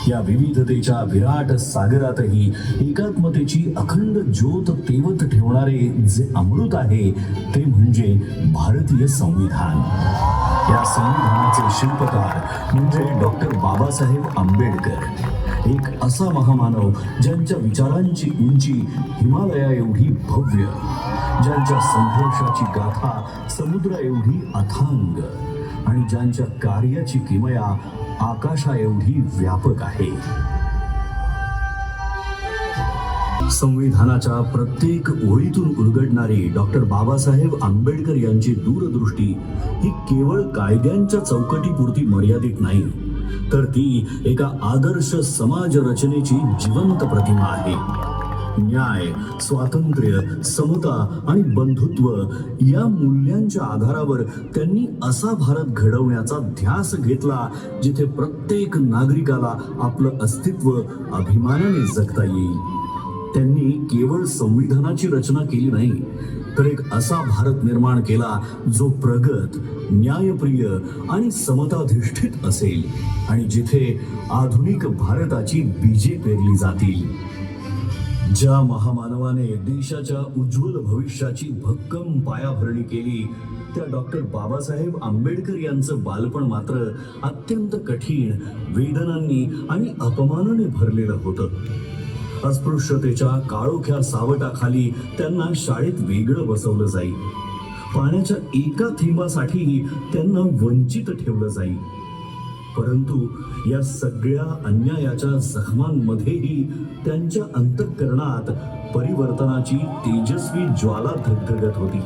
या विविधतेच्या विराट सागरातही एकात्मतेची अखंड ज्योत तेवत ठेवणारे जे अमृत आहे ते म्हणजे भारतीय संविधान. या संविधानाचे शिल्पकार म्हणजे डॉक्टर बाबासाहेब आंबेडकर, एक असा महामानव ज्यांच्या विचारांची उंची हिमालया एवढी भव्य, ज्यांच्या संघर्षाची गाथा समुद्रा एवढी अथांग आणि ज्यांच्या कार्याची किमया आकाशा एवढी व्यापक आहे. संविधानाच्या प्रत्येक ओळीतून उलगडणारी डॉक्टर बाबासाहेब आंबेडकर यांची दूरदृष्टी ही केवळ कायद्यांच्या चौकटीपुरती मर्यादित नाही, तर ती एका आदर्श समाज रचनेची जिवंत प्रतिमा आहे. न्याय, स्वातंत्र्य, समता आणि बंधुत्व या मूल्यांच्या आधारावर त्यांनी असा भारत घडवण्याचा ध्यास घेतला जिथे प्रत्येक नागरिकाला आपलं अस्तित्व अभिमानाने जगता येईल. त्यांनी केवळ संविधानाची रचना केली नाही, तर एक असा भारत निर्माण केला जो प्रगत, न्यायप्रिय आणि समताधिष्ठित असेल आणि जिथे आधुनिक भारताची बीजे पेरली जातील. ज्या महामानवाने देशाच्या उज्ज्वल भविष्याची भक्कम पायाभरणी केली त्या डॉक्टर बाबासाहेब आंबेडकर यांचं बालपण मात्र अत्यंत कठीण, वेदनांनी आणि अपमानाने भरलेलं होतं. अस्पृश्यतेच्या काळोख्या सावटाखाली त्यांना शाळेत वेगळं बसवलं जाई. पाण्याच्या एका थेंबासाठीही त्यांना वंचित ठेवलं जाई. परंतु या सगळ्या अन्यायाच्या जखमांमध्येही त्यांच्या अंतःकरणात परिवर्तनाची तेजस्वी ज्वाला धगधगत होती.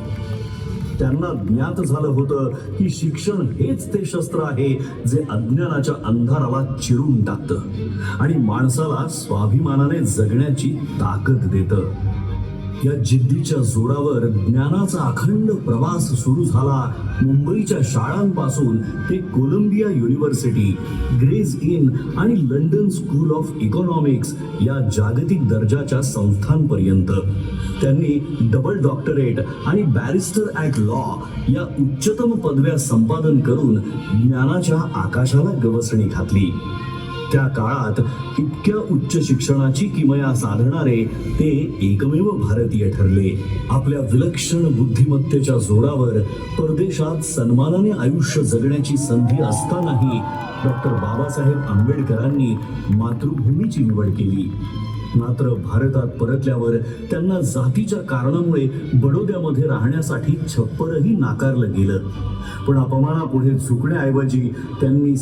त्यांना ज्ञात झालं होतं की शिक्षण हेच ते शस्त्र आहे जे अज्ञानाच्या अंधाराला चिरून टाकतं आणि माणसाला स्वाभिमानाने जगण्याची ताकद देतं. या जिद्दीच्या जोरावर ज्ञानाचा अखंड प्रवास सुरू झाला. मुंबईच्या शाळांपासून ते कोलंबिया युनिव्हर्सिटी, ग्रेज इन आणि लंडन स्कूल ऑफ इकॉनॉमिक्स या जागतिक दर्जाच्या संस्थांपर्यंत त्यांनी डबल डॉक्टरेट आणि बॅरिस्टर ॲट लॉ या उच्चतम पदव्या संपादन करून ज्ञानाच्या आकाशाला गवसणी घातली. त्या काळात इतक्या उच्च शिक्षणाची किमया साधणारे ते एकमेव भारतीय ठरले. आपल्या विलक्षण बुद्धिमत्तेच्या जोरावर परदेशात सन्मानाने आयुष्य जगण्याची संधी असतानाही डॉक्टर बाबासाहेब आंबेडकरांनी मातृभूमीची निवड केली. मात्र भारतात परतल्यावर त्यांना जातीच्या कारणामुळे बडोद्यामध्ये राहण्यासाठी छप्परही नाकारलं गेलं. पण अपमानापुढे झुकण्याऐवजी त्यांनी